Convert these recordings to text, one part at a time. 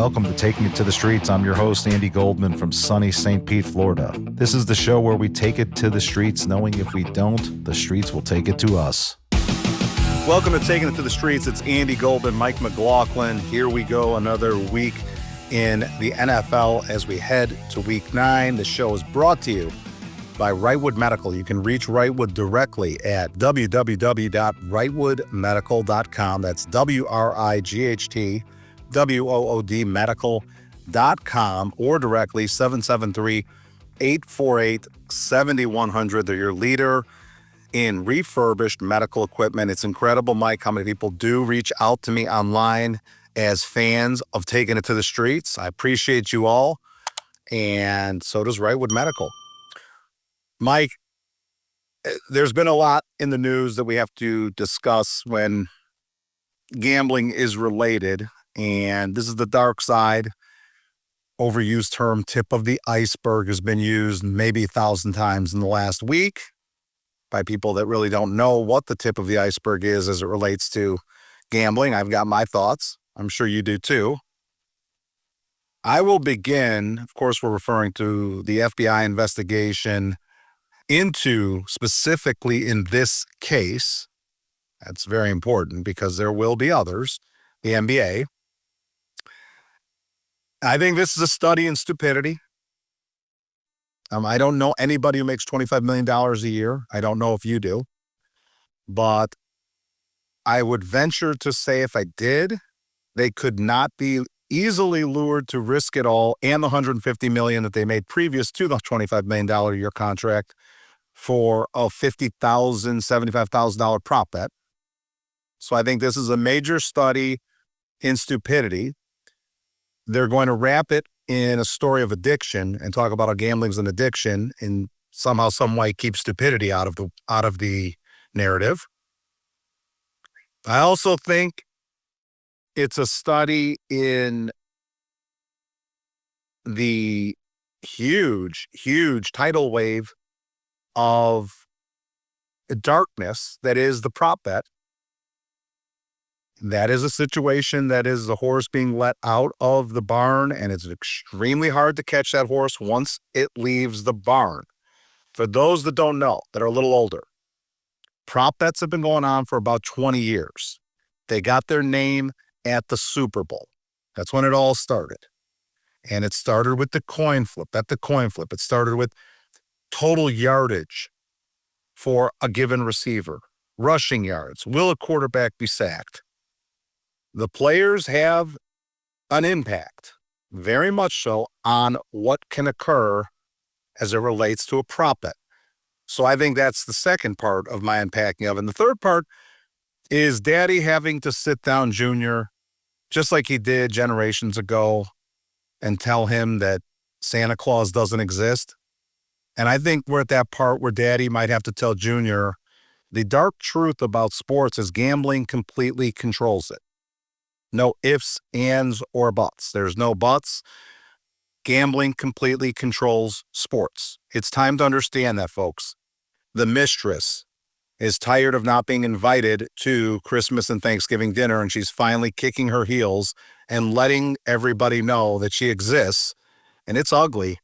welcome to Taking It to the Streets. I'm your host, Andy Goldman from sunny St. Pete, Florida. This is the show where we take it to the streets, knowing if we don't, the streets will take it to us. Welcome to Taking It to the Streets. It's Andy Goldman, Mike McLaughlin. Here we go, another week in the NFL as we head to week 9. The show is brought to you by Wrightwood Medical. You can reach Wrightwood directly at www.wrightwoodmedical.com. That's WRIGHT medical.com, or directly 773-848-7100. They're your leader in refurbished medical equipment. It's incredible, Mike, how many people do reach out to me online as fans of Taking It to the Streets. I appreciate you all, and so does Wrightwood Medical. Mike, there's been a lot in the news that we have to discuss when gambling is related, and this is the dark side. Overused term, tip of the iceberg, has been used maybe 1,000 times in the last week by people that really don't know what the tip of the iceberg is as it relates to gambling. I've got my thoughts. I'm sure you do too. I will begin, of course, we're referring to the FBI investigation into, specifically in this case, that's very important because there will be others, the NBA. I think this is a study in stupidity. I don't know anybody who makes $25 million a year. I don't know if you do. But I would venture to say if I did, they could not be easily lured to risk it all and the $150 million that they made previous to the $25 million a year contract for a $50,000, $75,000 prop bet. So I think this is a major study in stupidity. They're going to wrap it in a story of addiction and talk about how gambling's an addiction and somehow, some way keep stupidity out of the narrative. I also think it's a study in the huge, huge tidal wave of darkness that is the prop bet. That is a situation that is the horse being let out of the barn, and it's extremely hard to catch that horse once it leaves the barn. For those that don't know, that are a little older, prop bets have been going on for about 20 years. They got their name at the Super Bowl. That's when it all started. And it started with the coin flip. At the coin flip, it started with total yardage for a given receiver, rushing yards. Will a quarterback be sacked? The players have an impact, very much so, on what can occur as it relates to a prop bet. So I think that's the second part of my unpacking of it. And the third part is Daddy having to sit down Junior, just like he did generations ago, and tell him that Santa Claus doesn't exist. And I think we're at that part where Daddy might have to tell Junior the dark truth about sports is gambling completely controls it. No ifs, ands, or buts. There's no buts. Gambling completely controls sports. It's time to understand that, folks. The mistress is tired of not being invited to Christmas and Thanksgiving dinner, and she's finally kicking her heels and letting everybody know that she exists. And it's ugly,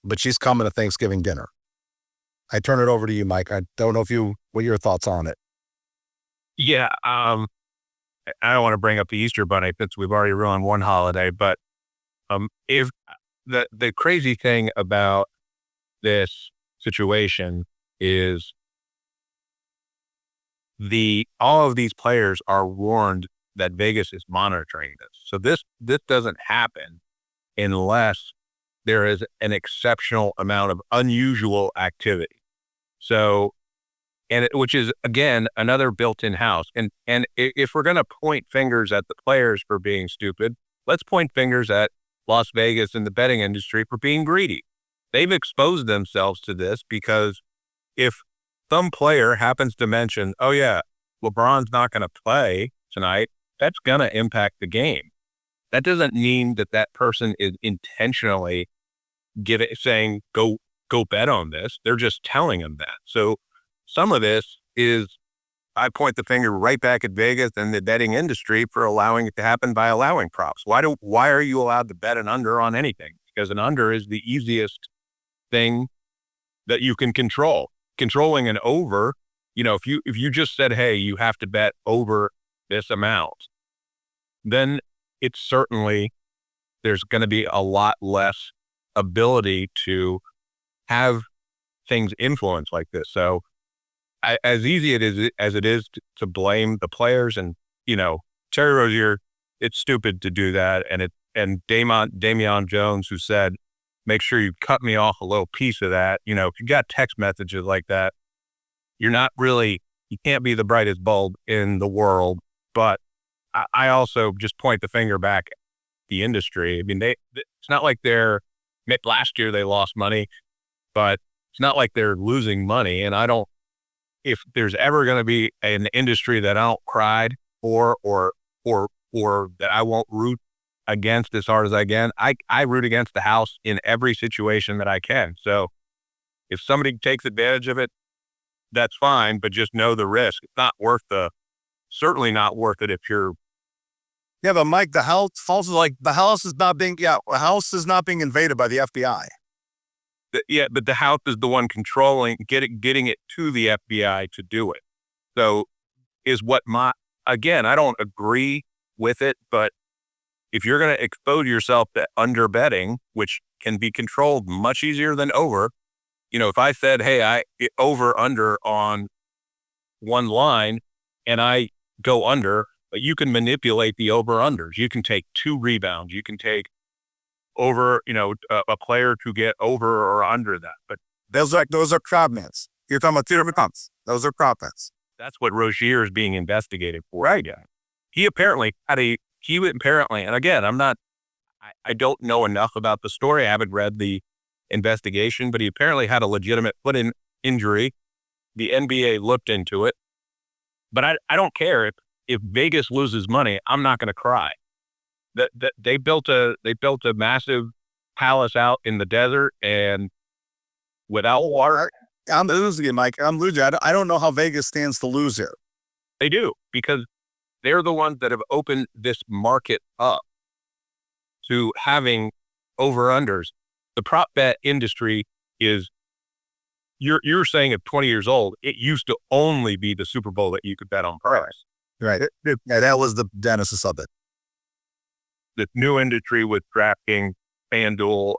but she's coming to Thanksgiving dinner. I turn it over to you, Mike. I don't know what your thoughts are on it. Yeah, I don't want to bring up the Easter Bunny since we've already ruined one holiday, but if the crazy thing about this situation is all of these players are warned that Vegas is monitoring this. So this doesn't happen unless there is an exceptional amount of unusual activity. So, which is again another built-in house. And if we're going to point fingers at the players for being stupid, let's point fingers at Las Vegas and the betting industry for being greedy. They've exposed themselves to this because if some player happens to mention, "Oh yeah, LeBron's not going to play tonight," that's going to impact the game. That doesn't mean that person is intentionally saying go bet on this. They're just telling them that. So some of this is I point the finger right back at Vegas and the betting industry for allowing it to happen by allowing props. Why are you allowed to bet an under on anything? Because an under is the easiest thing that you can control. Controlling an over, if you just said, hey, you have to bet over this amount, then it's certainly there's going to be a lot less ability to have things influence like this. So as easy as it is to blame the players and, Terry Rozier, it's stupid to do that. And Damian Jones, who said, make sure you cut me off a little piece of that. If you got text messages like that, you can't be the brightest bulb in the world. But I also just point the finger back at the industry. I mean, it's not like last year they lost money, but it's not like they're losing money. And if there's ever going to be an industry that I don't cry for or that I won't root against as hard as I can, I root against the house in every situation that I can. So if somebody takes advantage of it, that's fine, but just know the risk. It's certainly not worth it if you're. Yeah, but Mike, the house is not being invaded by the FBI. Yeah, but the house is the one controlling, getting it to the FBI to do it. So again, I don't agree with it, but if you're going to expose yourself to under betting, which can be controlled much easier than over, if I said, hey, over under on one line and I go under, but you can manipulate the over unders. You can take 2 rebounds. You can take over, a player to get over or under that. But those are crop bets. You're talking about 2 different comps. Those are crop bets. That's what Rozier is being investigated for. Right. Yeah. He apparently and again, I don't know enough about the story. I haven't read the investigation, but he apparently had a legitimate foot injury. The NBA looked into it, but I don't care if Vegas loses money, I'm not going to cry. That they built a massive palace out in the desert and without water. I'm losing it, Mike. I'm losing. I don't know how Vegas stands to lose here. They do, because they're the ones that have opened this market up to having over-unders. The prop bet industry is, you're saying at 20 years old, it used to only be the Super Bowl that you could bet on price. Right. Yeah, that was the genesis of it. The new industry with DraftKings, FanDuel.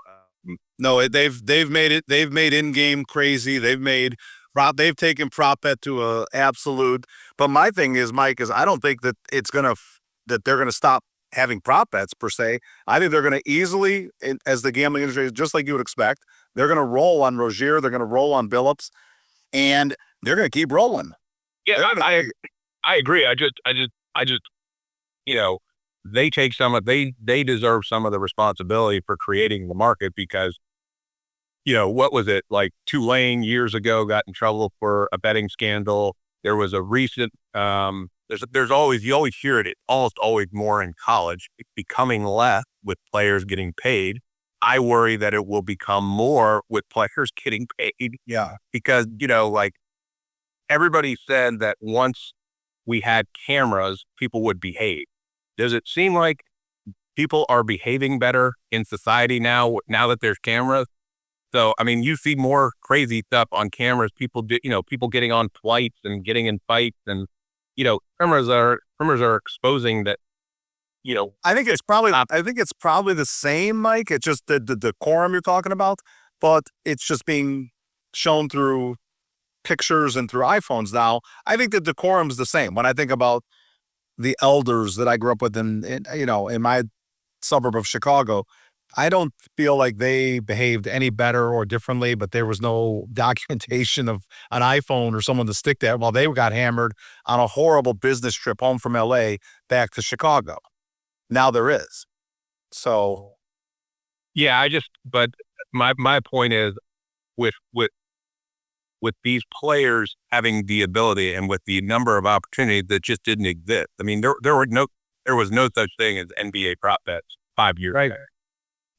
No, they've made in-game crazy. They've taken prop bet to a absolute. But my thing is, Mike, I don't think that that they're gonna stop having prop bets per se. I think they're gonna easily, as the gambling industry, just like you would expect, they're gonna roll on Rozier, they're gonna roll on Billups, and they're gonna keep rolling. Yeah, I agree. I just, they take they deserve some of the responsibility for creating the market, because, what was it, like Tulane years ago got in trouble for a betting scandal. There was a recent, you always hear it. It's almost always more in college. It's becoming less with players getting paid. I worry that it will become more with players getting paid. Yeah. Because, like everybody said that once we had cameras, people would behave. Does it seem like people are behaving better in society now that there's cameras? So, I mean, you see more crazy stuff on cameras. People getting on flights and getting in fights, and, cameras are exposing that, I think it's probably the same, Mike. It's just the decorum you're talking about, but it's just being shown through pictures and through iPhones now. I think the decorum's the same. When I think about the elders that I grew up with in my suburb of Chicago, I don't feel like they behaved any better or differently, but there was no documentation of an iPhone or someone to stick that while they got hammered on a horrible business trip home from LA back to Chicago. Now there is. So, yeah, but my point is, with these players having the ability and with the number of opportunities that just didn't exist. I mean, there was no such thing as NBA prop bets 5 years ago.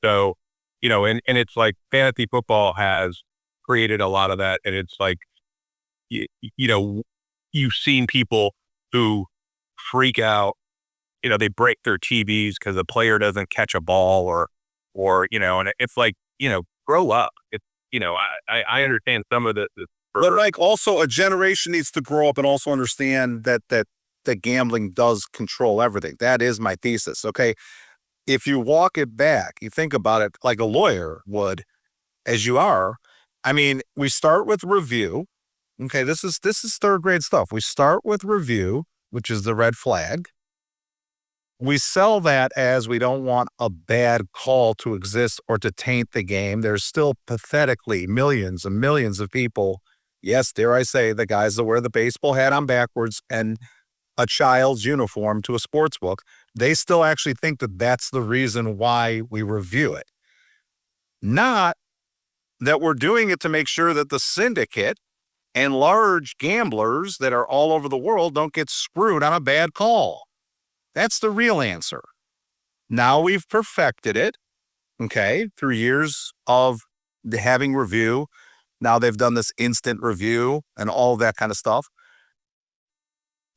So, and it's like fantasy football has created a lot of that. And it's like, you you've seen people who freak out, they break their TVs because the player doesn't catch a ball and it's like, grow up. It's, I understand some of the But like also a generation needs to grow up and also understand that gambling does control everything. That is my thesis. Okay. If you walk it back, you think about it like a lawyer would, as you are. I mean, we start with review. Okay, this is third grade stuff. We start with review, which is the red flag. We sell that as we don't want a bad call to exist or to taint the game. There's still pathetically millions and millions of people. Yes, dare I say, the guys that wear the baseball hat on backwards and a child's uniform to a sports book, they still actually think that that's the reason why we review it. Not that we're doing it to make sure that the syndicate and large gamblers that are all over the world don't get screwed on a bad call. That's the real answer. Now we've perfected it, okay, through years of having review. Now they've done this instant review and all that kind of stuff.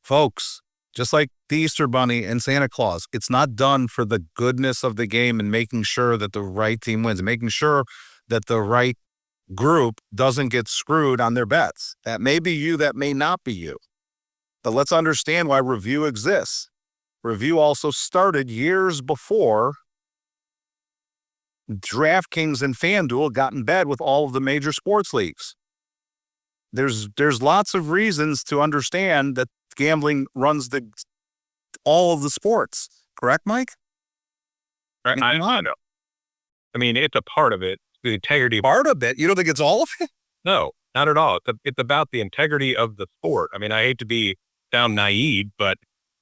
Folks, just like the Easter Bunny and Santa Claus, it's not done for the goodness of the game and making sure that the right team wins, and making sure that the right group doesn't get screwed on their bets. That may be you, that may not be you. But let's understand why review exists. Review also started years before DraftKings and FanDuel got in bed with all of the major sports leagues. There's lots of reasons to understand that gambling runs all of the sports. Correct, Mike? I know. I mean, it's a part of it. The integrity. Part of it? You don't think it's all of it? No, not at all. It's about the integrity of the sport. I mean, I hate to sound naive, but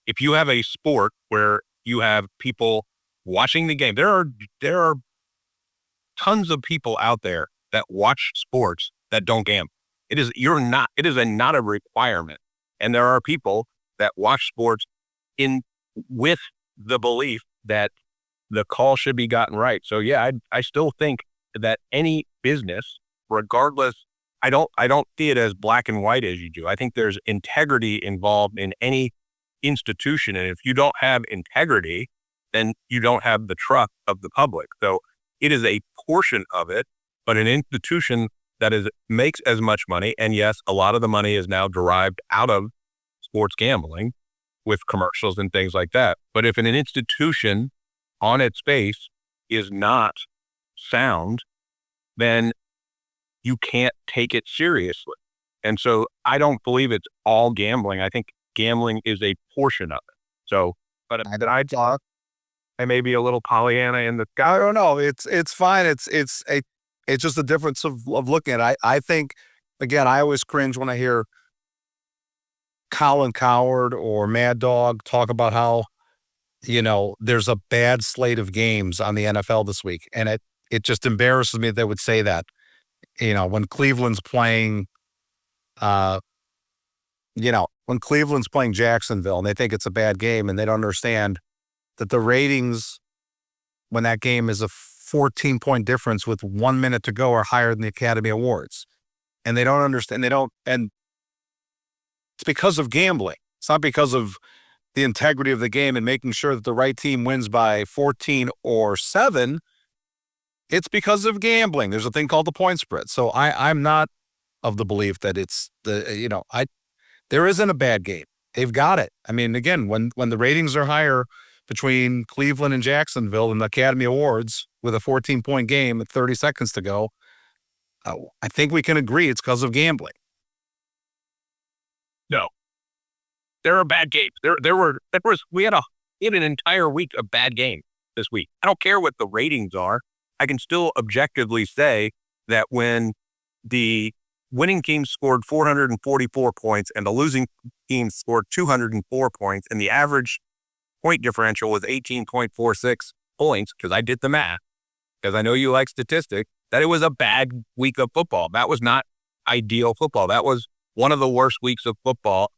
if you have a sport where you have people watching the game, there are tons of people out there that watch sports that don't gamble. It is not a requirement. And there are people that watch sports with the belief that the call should be gotten right. So yeah, I still think that any business, regardless, I don't see it as black and white as you do. I think there's integrity involved in any institution. And if you don't have integrity, then you don't have the trust of the public. So it is a portion of it, but an institution that makes as much money. And yes, a lot of the money is now derived out of sports gambling with commercials and things like that. But if an institution on its base is not sound, then you can't take it seriously. And so I don't believe it's all gambling. I think gambling is a portion of it. So, but I may be a little Pollyanna in the sky. I don't know. It's fine. It's just a difference of looking at it. I think, again, I always cringe when I hear Colin Cowherd or Mad Dog talk about how, there's a bad slate of games on the NFL this week. And it just embarrasses me that they would say that, when Cleveland's playing, when Cleveland's playing Jacksonville and they think it's a bad game and they don't understand that the ratings when that game is a 14-point difference with 1 minute to go are higher than the Academy Awards. And they don't understand. And it's because of gambling. It's not because of the integrity of the game and making sure that the right team wins by 14 or 7. It's because of gambling. There's a thing called the point spread. So I'm not of the belief that it's there isn't a bad game. They've got it. I mean, again, when the ratings are higher between Cleveland and Jacksonville in the Academy Awards with a 14-point game with 30 seconds to go, I think we can agree it's because of gambling. No, there are bad games. We had an entire week of bad games this week. I don't care what the ratings are. I can still objectively say that when the winning team scored 444 points and the losing team scored 204 points and the average point differential was 18.46 points, because I did the math, because I know you like statistics, that it was a bad week of football. That was not ideal football. That was one of the worst weeks of football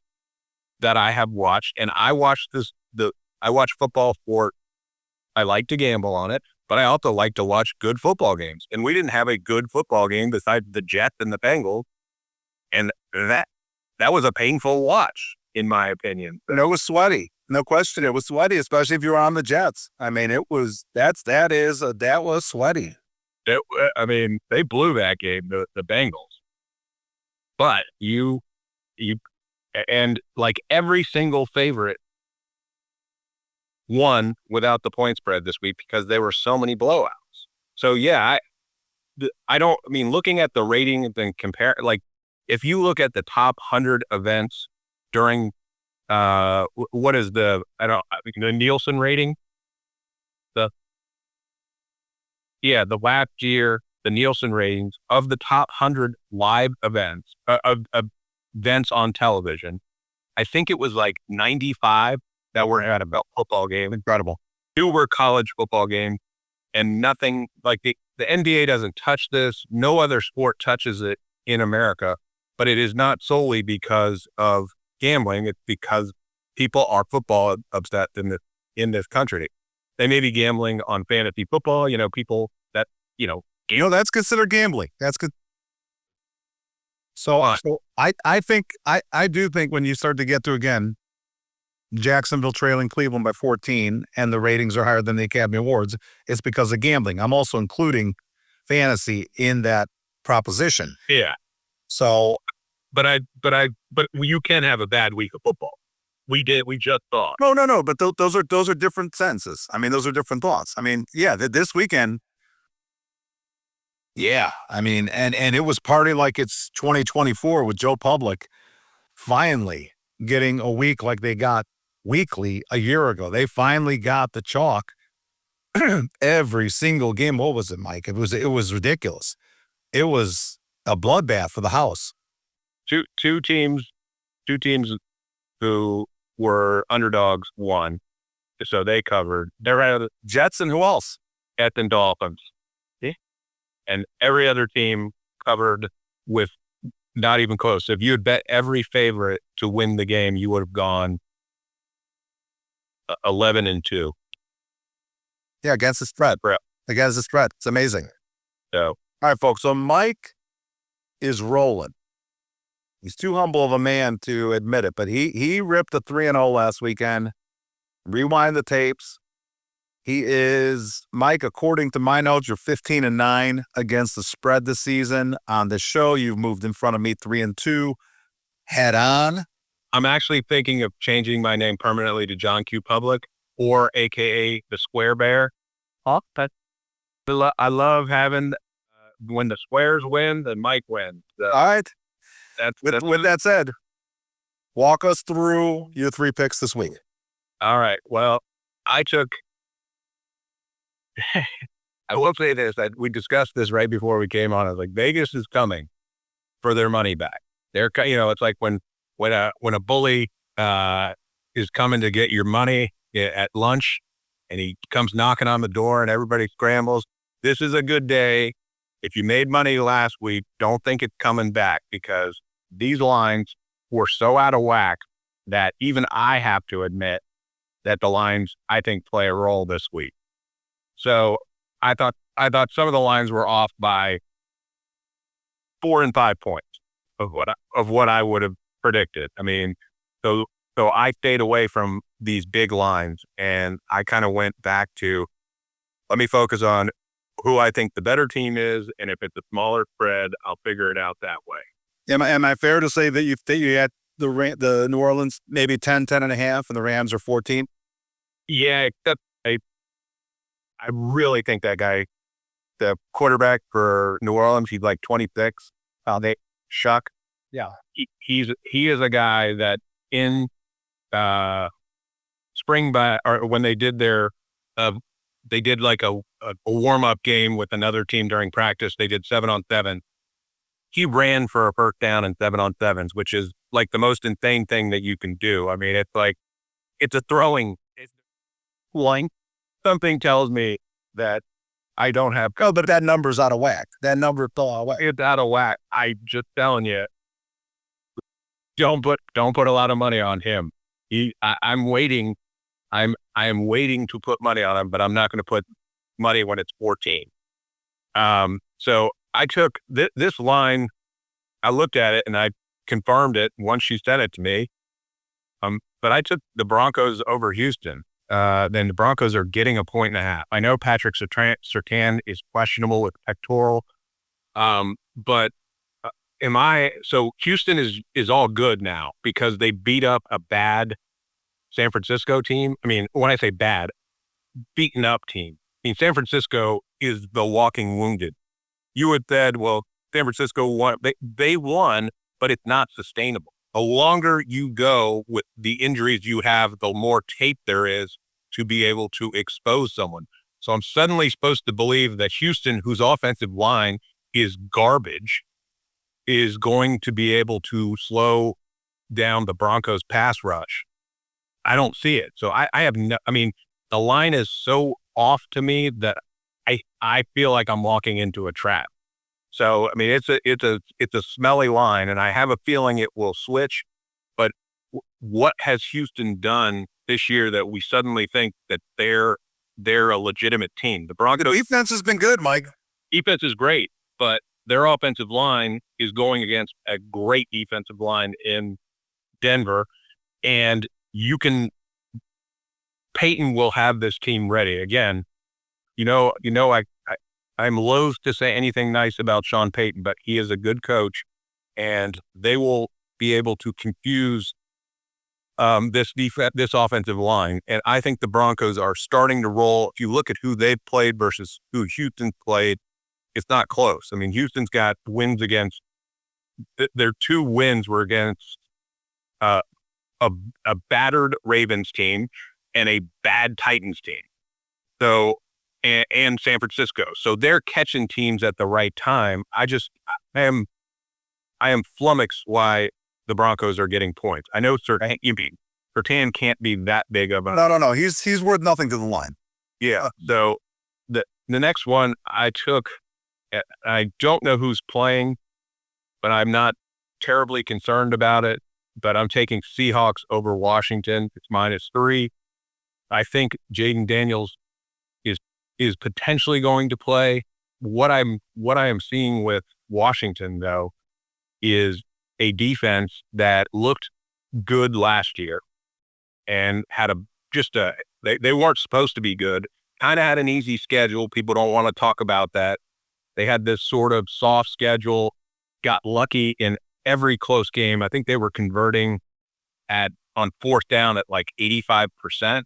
that I have watched. And I watched football I like to gamble on it, but I also like to watch good football games. And we didn't have a good football game besides the Jets and the Bengals. And that that was a painful watch, in my opinion. And it was sweaty. No question. It was sweaty, especially if you were on the Jets. I mean, that was sweaty. I mean, they blew that game, the Bengals. But and like every single favorite won without the point spread this week because there were so many blowouts. So yeah, I mean, looking at the rating and compare, like if you look at the top 100 events during, what is the Nielsen rating? The last year, the Nielsen ratings of the top 100 live events, of events on television, I think it was like 95 that were at a football game. Incredible. 2 were college football games, and nothing like the NBA doesn't touch this. No other sport touches it in America, but it is not solely because of gambling. It's because people are football obsessed in this country. They may be gambling on fantasy football, people that, that's considered gambling. That's good. So I think, I do think when you start to get to, again, Jacksonville trailing Cleveland by 14 and the ratings are higher than the Academy Awards, it's because of gambling. I'm also including fantasy in that proposition. Yeah. So, but you can have a bad week of football. We just thought. No. But those are different sentences. I mean, those are different thoughts. I mean, yeah, this weekend. Yeah. I mean, and it was party like it's 2024 with Joe Public finally getting a week like they got weekly a year ago. They finally got the chalk every single game. What was it, Mike? It was ridiculous. It was a bloodbath for the house. Two teams who were underdogs won, so they covered. They're out of the Jets and who else? Jets and Dolphins. Yeah. And every other team covered with not even close. So if you had bet every favorite to win the game, you would have gone 11-2. Yeah, against the spread. Yeah. Against the spread. It's amazing. So, all right, folks. So Mike is rolling. He's too humble of a man to admit it, but he ripped a 3-0 last weekend. Rewind the tapes. He is, Mike, according to my notes, you're 15-9 against the spread this season. On the show, you've moved in front of me 3-2. Head on. I'm actually thinking of changing my name permanently to John Q. Public, or AKA the Square Bear. Oh, I love having when the squares win, then Mike wins. All right. With that said, walk us through your 3 picks this week. All right. Well, I will say this, that we discussed this right before we came on. I was like, Vegas is coming for their money back. It's like when a bully is coming to get your money at lunch and he comes knocking on the door and everybody scrambles. This is a good day. If you made money last week, don't think it's coming back, because these lines were so out of whack that even I have to admit that the lines, I think, play a role this week. So I thought some of the lines were off by 4 and 5 points of what I would have predicted. I mean, so I stayed away from these big lines, and I kind of went back to, let me focus on who I think the better team is, and if it's a smaller spread, I'll figure it out that way. Am I fair to say that you had the New Orleans maybe 10.5, and the Rams are 14? Yeah, except I really think that guy, the quarterback for New Orleans, he's like 26. Shuck. Yeah, he is a guy that in spring or when they did their they did like a warm up game with another team during practice. They did 7-on-7. He ran for a first down in 7-on-7s, which is like the most insane thing that you can do. I mean, it's a throwing line. Something tells me that I don't have. Oh, but that number's out of whack. That number is out of whack. It's out of whack. I just telling you, don't put a lot of money on him. I'm waiting. I am waiting to put money on him, but I'm not going to put money when it's 14. So I took this line. I looked at it and I confirmed it once she said it to me. But I took the Broncos over Houston. Then the Broncos are getting a 1.5. I know Patrick Surtain is questionable with pectoral. But so Houston is all good now because they beat up a bad San Francisco team. I mean, when I say bad, beaten up team. I mean, San Francisco is the walking wounded. You would said, well, San Francisco won. They won, but it's not sustainable. The longer you go with the injuries you have, the more tape there is to be able to expose someone. So I'm suddenly supposed to believe that Houston, whose offensive line is garbage, is going to be able to slow down the Broncos pass rush. I don't see it. So I have no, I mean, the line is so off to me that I feel like I'm walking into a trap. So, I mean, it's a smelly line, and I have a feeling it will switch. But what has Houston done this year that we suddenly think that they're a legitimate team? The Broncos Defense has been good, Mike. defense is great, but their offensive line is going against a great defensive line in Denver, and Peyton will have this team ready again. I'm loath to say anything nice about Sean Payton, but he is a good coach, and they will be able to confuse this offensive line. And I think the Broncos are starting to roll. If you look at who they've played versus who Houston played, it's not close. I mean, Houston's got wins against their 2 wins were against a battered Ravens team and a bad Titans team. So. And San Francisco. So they're catching teams at the right time. I am flummoxed why the Broncos are getting points. I know Surtain can't be that big of a No. He's worth nothing to the line. Yeah. So the next one I took, I don't know who's playing, but I'm not terribly concerned about it. But I'm taking Seahawks over Washington. It's -3. I think Jaden Daniels is potentially going to play. What I am seeing with Washington, though, is a defense that looked good last year and had they weren't supposed to be good. Kind of had an easy schedule. People don't want to talk about that. They had this sort of soft schedule, got lucky in every close game. I think they were converting on 4th down at like 85%,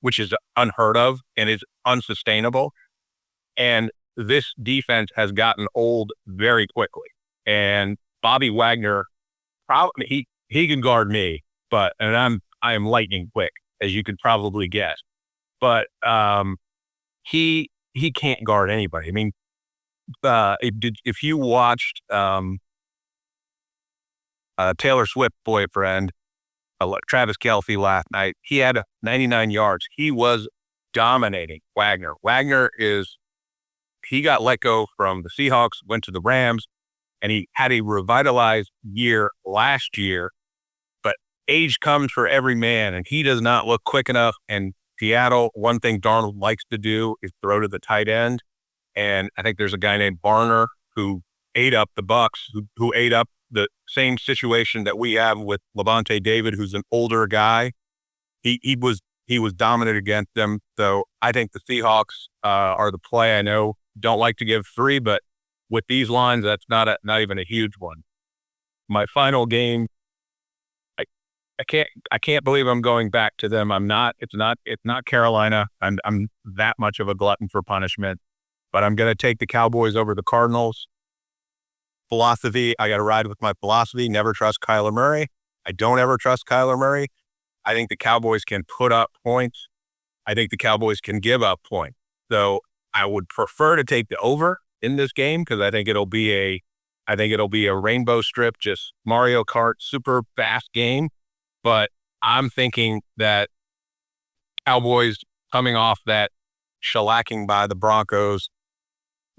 which is unheard of and is unsustainable. And this defense has gotten old very quickly. And Bobby Wagner, probably he can guard me, but I am lightning quick, as you could probably guess. But he can't guard anybody. I mean, if you watched Taylor Swift boyfriend, Travis Kelce last night, he had 99 yards. He was dominating Wagner. He got let go from the Seahawks, went to the Rams, and he had a revitalized year last year. But age comes for every man, and he does not look quick enough. And Seattle, one thing Darnold likes to do is throw to the tight end. And I think there's a guy named Barner who ate up the Bucks, who ate up the same situation that we have with Levante David, who's an older guy. He was dominant against them. So I think the Seahawks are the play. I know don't like to give 3, but with these lines, that's not even a huge one. My final game, I can't believe I'm going back to them. I'm not. It's not Carolina. I'm that much of a glutton for punishment, but I'm going to take the Cowboys over the Cardinals. Philosophy, I got to ride with my philosophy. Never trust Kyler Murray. I don't ever trust Kyler Murray. I think the Cowboys can put up points. I think the Cowboys can give up points. So I would prefer to take the over in this game because I think it'll be a rainbow strip, just Mario Kart, super fast game. But I'm thinking that Cowboys coming off that shellacking by the Broncos,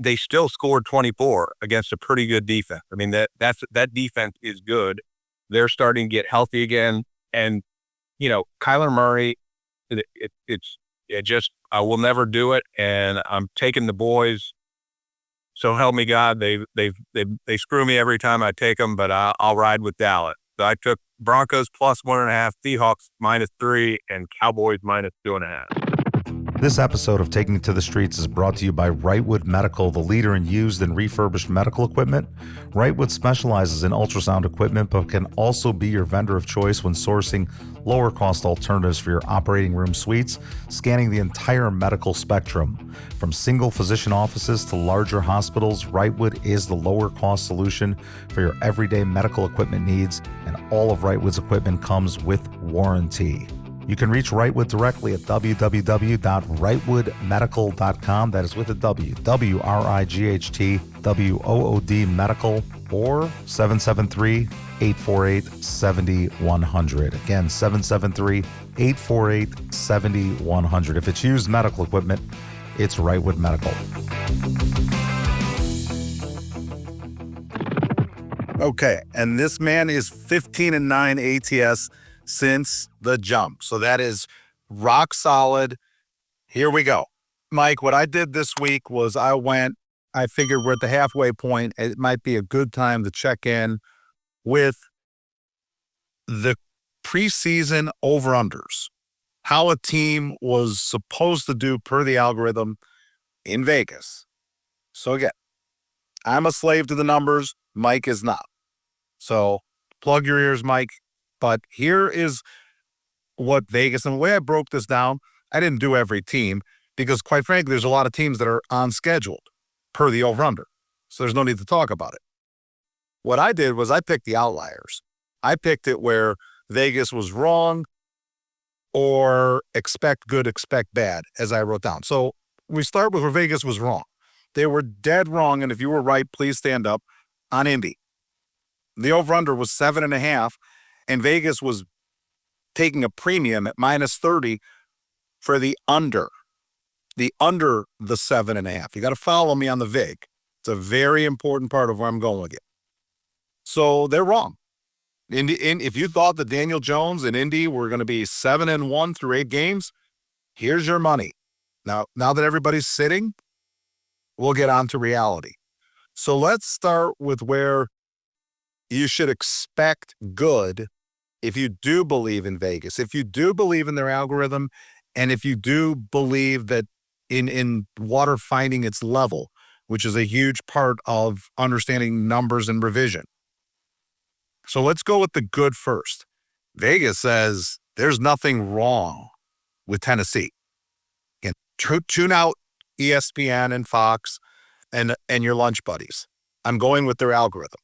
they still scored 24 against a pretty good defense. I mean, that defense is good. They're starting to get healthy again. And, Kyler Murray, I will never do it. And I'm taking the boys. So help me God, they screw me every time I take them, but I'll ride with Dallas. So I took Broncos plus 1.5, Seahawks -3, and Cowboys -2.5. This episode of Taking It to the Streets is brought to you by Wrightwood Medical, the leader in used and refurbished medical equipment. Wrightwood specializes in ultrasound equipment, but can also be your vendor of choice when sourcing lower cost alternatives for your operating room suites, scanning the entire medical spectrum. From single physician offices to larger hospitals, Wrightwood is the lower cost solution for your everyday medical equipment needs, and all of Wrightwood's equipment comes with warranty. You can reach Wrightwood directly at www.wrightwoodmedical.com. That is with a W, WRIGHTWOOD medical, or 773-848-7100. Again, 773-848-7100. If it's used medical equipment, it's Wrightwood Medical. Okay, and this man is 15-9 ATS since the jump. So that is rock solid. Here we go. Mike, what I did this week was I figured we're at the halfway point. It might be a good time to check in with the preseason over-unders. How a team was supposed to do per the algorithm in Vegas. So again, I'm a slave to the numbers. Mike is not. So plug your ears, Mike. But here is what Vegas, and the way I broke this down, I didn't do every team because, quite frankly, there's a lot of teams that are unscheduled per the over-under. So there's no need to talk about it. What I did was I picked the outliers. I picked it where Vegas was wrong or expect good, expect bad, as I wrote down. So we start with where Vegas was wrong. They were dead wrong, and if you were right, please stand up, on Indy. The over-under was 7.5, and Vegas was taking a premium at -30 for the under the 7.5. You got to follow me on the VIG. It's a very important part of where I'm going with you. So they're wrong. If you thought that Daniel Jones and Indy were going to be 7-1 through 8 games, here's your money. Now that everybody's sitting, we'll get on to reality. So let's start with where you should expect good if you do believe in Vegas, if you do believe in their algorithm, and if you do believe that in water finding its level, which is a huge part of understanding numbers and revision. So let's go with the good first. Vegas says there's nothing wrong with Tennessee. Again, tune out ESPN and Fox and your lunch buddies. I'm going with their algorithm.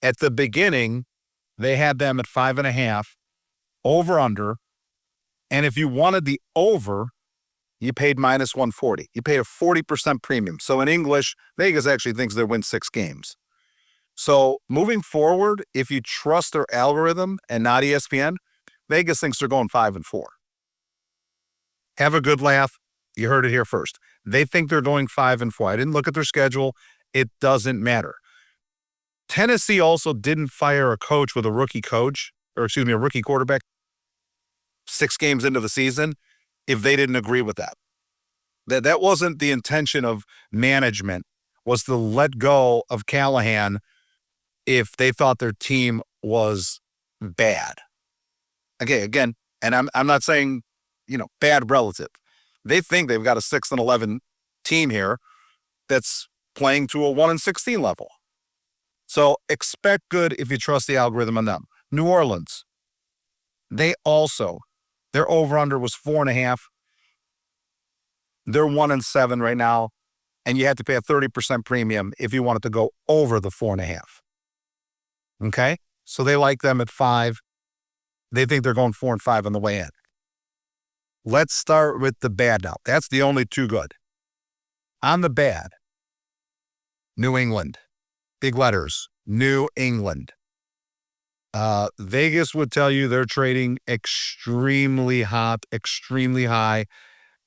At the beginning, they had them at 5.5, over under. And if you wanted the over, you paid -140. You paid a 40% premium. So in English, Vegas actually thinks they'll win 6 games. So moving forward, if you trust their algorithm and not ESPN, Vegas thinks they're going 5-4. Have a good laugh. You heard it here first. They think they're going 5-4. I didn't look at their schedule. It doesn't matter. Tennessee also didn't fire a coach with a rookie quarterback 6 games into the season if they didn't agree with that. That wasn't the intention of management, was to let go of Callahan if they thought their team was bad. Okay, again, and I'm not saying, bad relative. They think they've got a 6-11 team here that's playing to a 1-16 level. So expect good if you trust the algorithm on them. New Orleans, their over-under was 4.5. They're 1-7 right now, and you had to pay a 30% premium if you wanted to go over the 4.5. Okay? So they like them at 5. They think they're going 4-5 on the way in. Let's start with the bad now. That's the only 2 good. On the bad, New England. Big letters, New England. Vegas would tell you they're trading extremely hot, extremely high.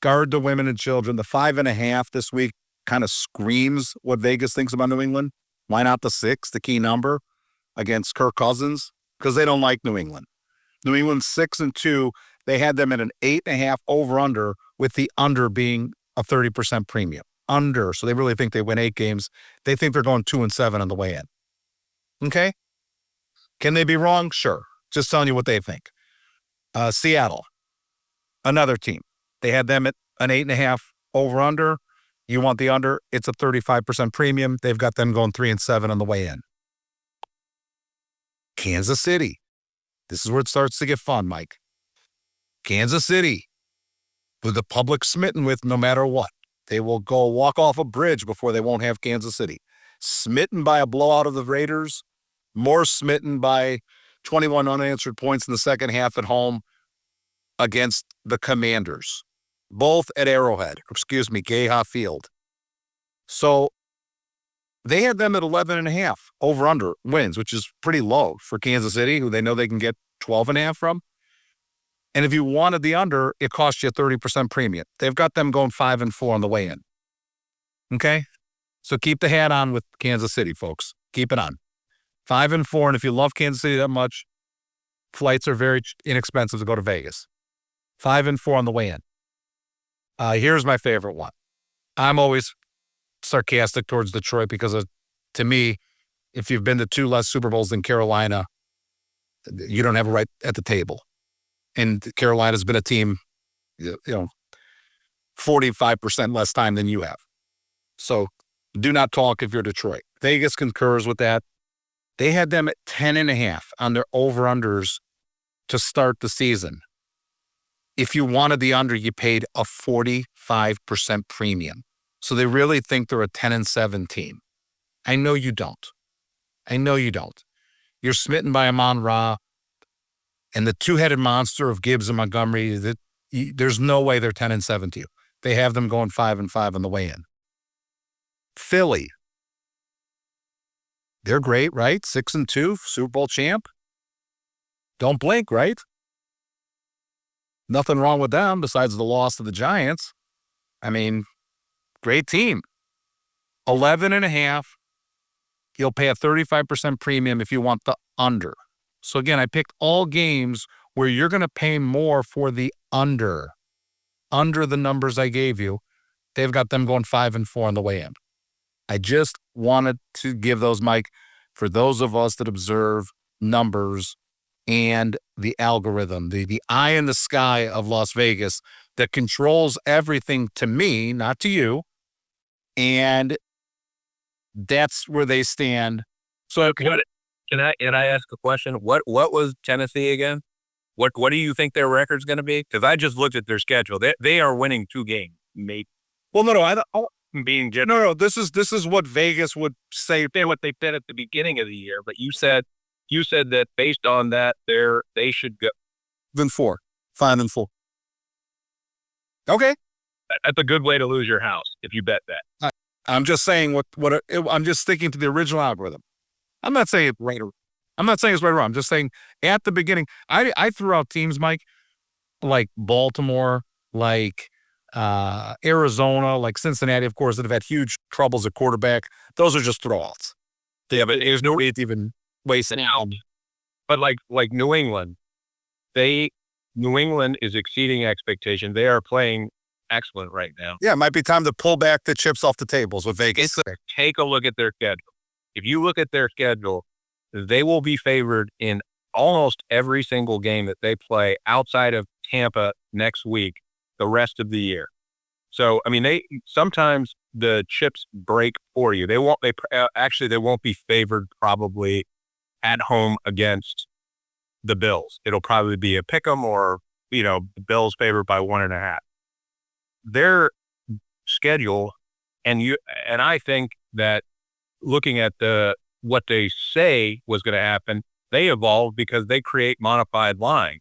Guard the women and children. The 5.5 this week kind of screams what Vegas thinks about New England. Why not the 6, the key number, against Kirk Cousins? Because they don't like New England. New England 6-2. They had them at an 8.5 over-under, with the under being a 30% premium. under. So they really think they win 8 games. They think they're going 2-7 on the way in. Okay. Can they be wrong? Sure. Just telling you what they think. Seattle, another team. They had them at an 8.5 over under. You want the under? It's a 35% premium. They've got them going 3-7 on the way in. Kansas City. This is where it starts to get fun, Mike. Kansas City, who the public smitten with no matter what. They will go walk off a bridge before they won't have Kansas City. Smitten by a blowout of the Raiders, more smitten by 21 unanswered points in the second half at home against the Commanders, both at Geha Field. So they had them at 11.5 over under wins, which is pretty low for Kansas City, who they know they can get 12.5 from. And if you wanted the under, it costs you a 30% premium. They've got them going 5-4 on the way in. Okay? So keep the hat on with Kansas City, folks. Keep it on. 5-4, and if you love Kansas City that much, flights are very inexpensive to go to Vegas. 5-4 on the way in. Here's my favorite one. I'm always sarcastic towards Detroit because, to me, if you've been to 2 less Super Bowls than Carolina, you don't have a right at the table. And Carolina's been a team, 45% less time than you have. So do not talk if you're Detroit. Vegas concurs with that. They had them at 10.5 on their over-unders to start the season. If you wanted the under, you paid a 45% premium. So they really think they're a 10-7 team. I know you don't. You're smitten by Amon-Ra and the two-headed monster of Gibbs and Montgomery. There's no way they're 10-7 to you. They have them going 5-5 on the way in. Philly. They're great, right? 6-2, Super Bowl champ. Don't blink, right? Nothing wrong with them besides the loss to the Giants. I mean, great team. 11.5. You'll pay a 35% premium if you want the under. So again, I picked all games where you're going to pay more for the under the numbers I gave you. They've got them going 5-4 on the way in. I just wanted to give those, Mike, for those of us that observe numbers and the algorithm, the eye in the sky of Las Vegas that controls everything to me, not to you. And that's where they stand. So can I ask a question? What was Tennessee again? What do you think their record's going to be? Because I just looked at their schedule. They are winning 2 games, maybe. Well, no. No. This is what Vegas would say. What they said at the beginning of the year, but you said that based on that, they should go 5-4. Okay, that's a good way to lose your house if you bet that. I'm just saying I'm just sticking to the original algorithm. I'm not saying it's right or wrong. I'm just saying at the beginning, I threw out teams, Mike, like Baltimore, like Arizona, like Cincinnati, of course, that have had huge troubles at quarterback. Those are just throwouts. Yeah, but there's no way to even waste an out. But like New England, New England is exceeding expectation. They are playing excellent right now. Yeah, it might be time to pull back the chips off the tables with Vegas. Take a look at their schedule. If you look at their schedule, they will be favored in almost every single game that they play outside of Tampa next week, the rest of the year. So, I mean, sometimes the chips break for you. They won't be favored probably at home against the Bills. It'll probably be a pick 'em or, the Bills favored by 1.5. Their schedule, and I think that looking at what they say was going to happen, they evolved because they create modified line.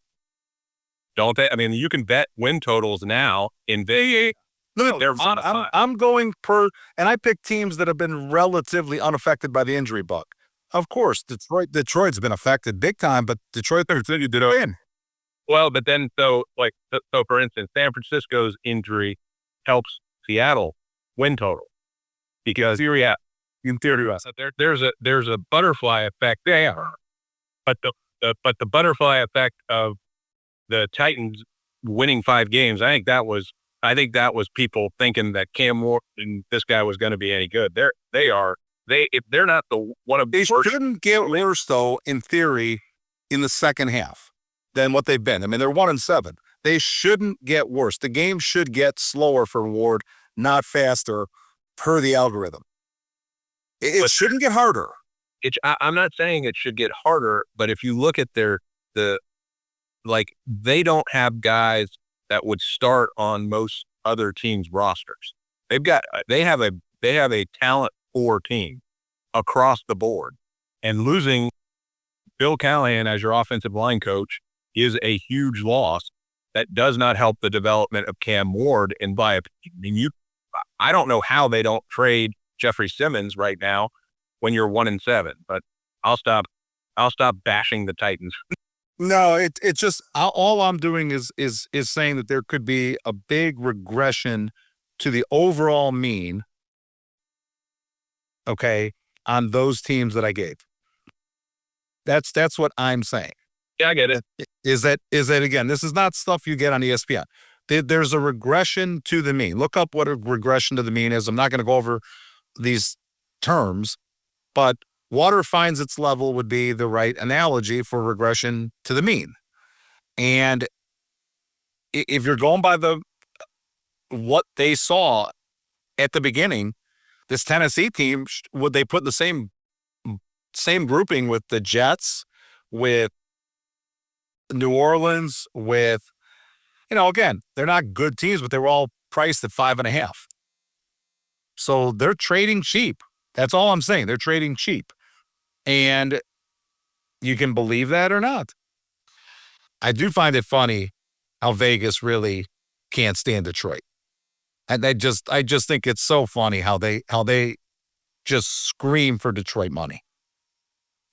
Don't they? I mean, you can bet win totals now in Vegas. No, they're modified. I'm going and I picked teams that have been relatively unaffected by the injury bug. Of course, Detroit's been affected big time, but Detroit continued to win. Well, but then so for instance, San Francisco's injury helps Seattle win total because in theory, so there's a butterfly effect there, but the butterfly effect of the Titans winning 5 games, I think that was I think that was people thinking that Cam Ward and this guy was going to be any good. If they're not the one of They the worst, shouldn't get worse, though, in theory, in the second half than what they've been. I mean, they're 1-7. They shouldn't get worse. The game should get slower for Ward, not faster, per the algorithm. It shouldn't get harder. I'm not saying it should get harder, but if you look at the they don't have guys that would start on most other teams' rosters. They have a talent poor team across the board, and losing Bill Callahan as your offensive line coach is a huge loss that does not help the development of Cam Ward. And I don't know how they don't trade Jeffrey Simmons right now when you're 1-7, but I'll stop bashing the Titans. No, it's just all I'm doing is saying that there could be a big regression to the overall mean, okay, on those teams that I gave. That's what I'm saying. Yeah, I get it. Is that again, this is not stuff you get on ESPN. There's a regression to the mean. Look up what a regression to the mean is. I'm not going to go over these terms, but water finds its level would be the right analogy for regression to the mean. And if you're going by what they saw at the beginning, this Tennessee team, would they put in the same grouping with the Jets, with New Orleans, with, again, they're not good teams, but they were all priced at 5.5. So they're trading cheap. That's all I'm saying. They're trading cheap. And you can believe that or not. I do find it funny how Vegas really can't stand Detroit. And I just think it's so funny how they just scream for Detroit money.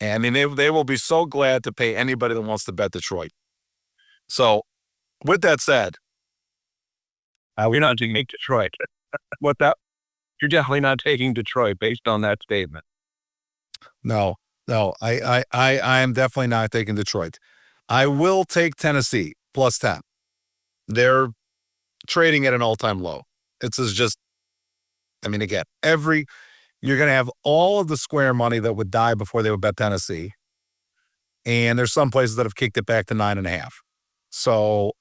And I mean, they will be so glad to pay anybody that wants to bet Detroit. So with that said, we're not taking Detroit. What that? You're definitely not taking Detroit based on that statement. No, I am definitely not taking Detroit. I will take Tennessee plus 10. They're trading at an all-time low. It's just, I mean, again, you're going to have all of the square money that would die before they would bet Tennessee. And there's some places that have kicked it back to 9.5. So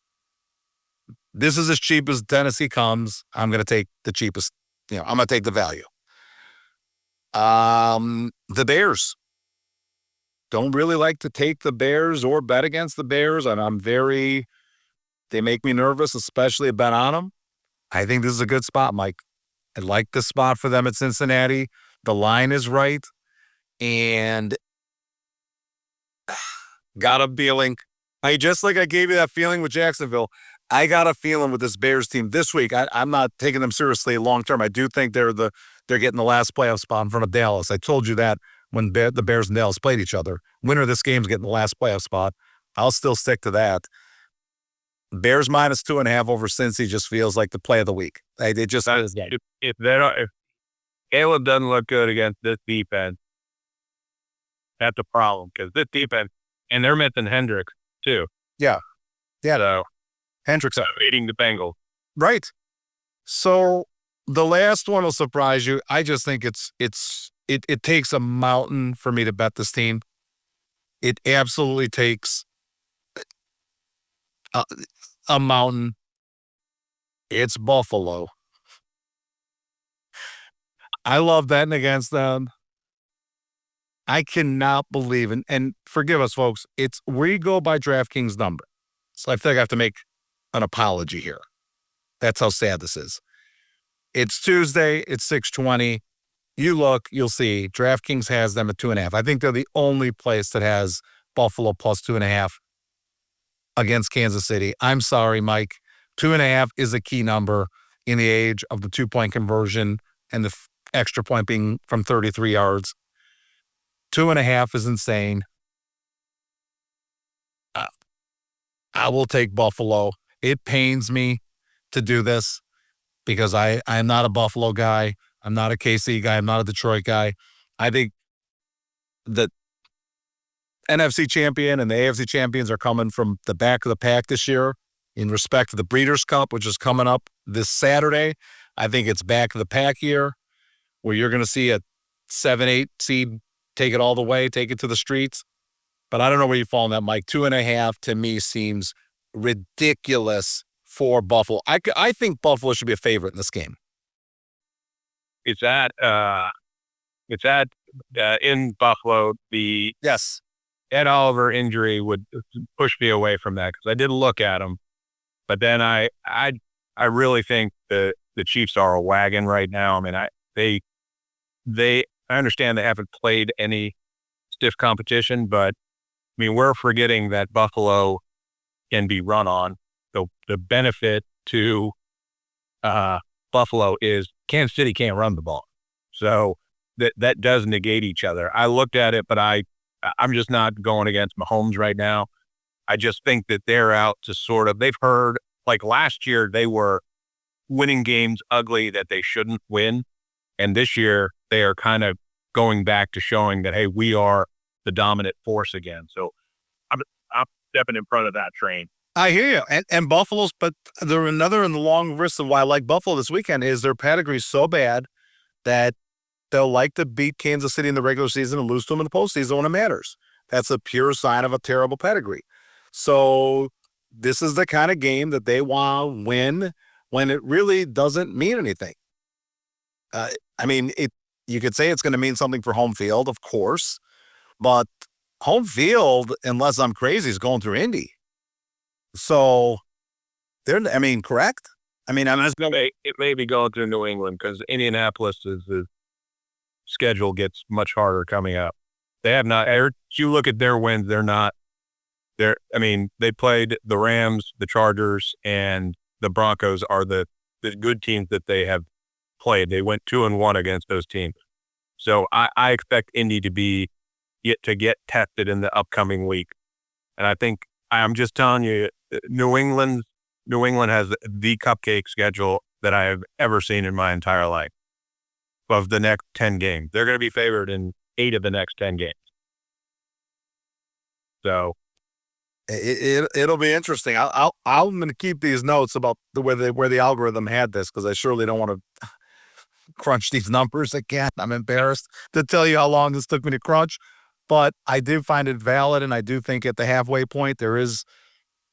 this is as cheap as Tennessee comes. I'm going to take the cheapest. I'm going to take the value. The Bears. Don't really like to take the Bears or bet against the Bears. And they make me nervous, especially a bet on them. I think this is a good spot, Mike. I like the spot for them at Cincinnati. The line is right. And got a feeling, just like I gave you that feeling with Jacksonville, I got a feeling with this Bears team this week. I'm not taking them seriously long term. I do think they're getting the last playoff spot in front of Dallas. I told you that when the Bears and Dallas played each other. Winner of this game's getting the last playoff spot. I'll still stick to that. Bears minus 2.5 over Cincy just feels like the play of the week. If Caleb doesn't look good against this defense, that's a problem because this defense, and they're missing Hendricks too. Yeah. So Hendricks eating the Bengals. Right. So the last one will surprise you. I just think it takes a mountain for me to bet this team. It absolutely takes a mountain. It's Buffalo. I love betting against them. I cannot believe, and forgive us, folks, we go by DraftKings number. So I think I have to make an apology here. That's how sad this is. It's Tuesday. It's 6:20. You look, you'll see DraftKings has them at 2.5. I think they're the only place that has Buffalo plus 2.5 against Kansas City. I'm sorry, Mike. 2.5 is a key number in the age of the 2-point conversion and the extra point being from 33 yards. 2.5 is insane. I will take Buffalo. It pains me to do this because I'm not a Buffalo guy. I'm not a KC guy. I'm not a Detroit guy. I think the NFC champion and the AFC champions are coming from the back of the pack this year. in respect to the Breeders' Cup, which is coming up this Saturday. I think it's back to the pack year where you're going to see a 7-8 seed take it all the way, take it to the streets. But I don't know where you fall on that, Mike. 2.5 to me seems ridiculous for Buffalo. I think Buffalo should be a favorite in this game. It's at in Buffalo. The Yes. Ed Oliver injury would push me away from that because I did look at him, but then I really think the Chiefs are a wagon right now. I mean, I understand they haven't played any stiff competition, but I mean, we're forgetting that Buffalo can be run on. The benefit to Buffalo is Kansas City can't run the ball. So that does negate each other. I looked at it, but I'm just not going against Mahomes right now. I just think that they're out to they've heard, like last year, they were winning games ugly that they shouldn't win. And this year, they are kind of going back to showing that, hey, we are the dominant force again. So I'm stepping in front of that train. I hear you. And Buffalo's, but another in the long list of why I like Buffalo this weekend is their pedigree so bad that they'll like to beat Kansas City in the regular season and lose to them in the postseason when it matters. That's a pure sign of a terrible pedigree. So this is the kind of game that they want to win when it really doesn't mean anything. I mean, you could say it's going to mean something for home field, of course, but home field, unless I'm crazy, is going through Indy. So correct? I mean, it may be going through New England because Indianapolis the schedule gets much harder coming up. They have not. You look at their wins; they played the Rams, the Chargers, and the Broncos are the good teams that they have played. They went 2-1 against those teams. So I expect Indy to get tested in the upcoming week, and I think I'm just telling you, New England has the cupcake schedule that I have ever seen in my entire life. Of the next 10 games, they're going to be favored in 8 of the next 10 games. So it'll be interesting. I'm going to keep these notes about where the algorithm had this because I surely don't want to crunch these numbers again. I'm embarrassed to tell you how long this took me to crunch, but I do find it valid, and I do think at the halfway point there is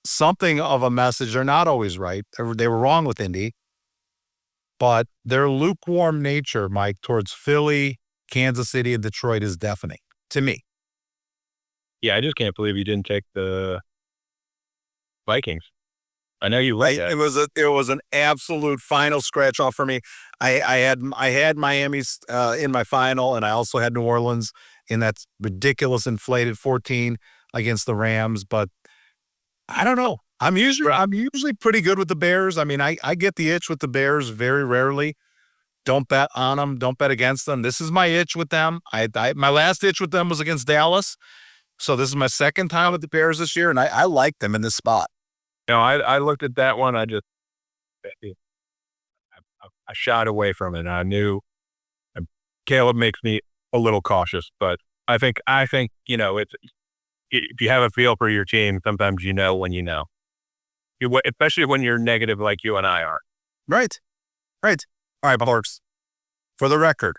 something of a message. They're not always right. They were wrong with Indy, but their lukewarm nature, Mike, towards Philly, Kansas City, and Detroit is deafening to me. Yeah, I just can't believe you didn't take the Vikings. I know you like that. It was an absolute final scratch off for me. I had Miami's in my final, and I also had New Orleans in that ridiculous inflated 14 against the Rams. But I don't know. I'm usually pretty good with the Bears. I mean, I get the itch with the Bears very rarely. Don't bet on them. Don't bet against them. This is my itch with them. My last itch with them was against Dallas. So this is my second time with the Bears this year, and I like them in this spot. I looked at that one. I shied away from it. I knew Caleb makes me a little cautious, but I think it's if you have a feel for your team, sometimes you know when you know. Especially when you're negative like you and I are. Right. All right, folks. For the record,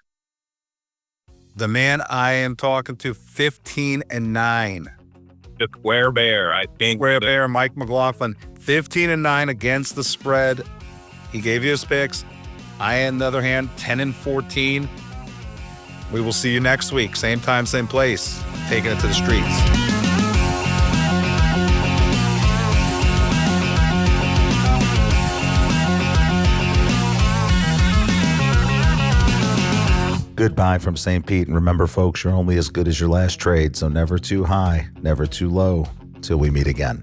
the man I am talking to, 15-9. The Square Bear, I think. Square Bear, Mike McLaughlin, 15-9 against the spread. He gave you his picks. I, on the other hand, 10-14. We will see you next week. Same time, same place. Taking it to the streets. Goodbye from St. Pete. And remember, folks, you're only as good as your last trade. So never too high, never too low, till we meet again.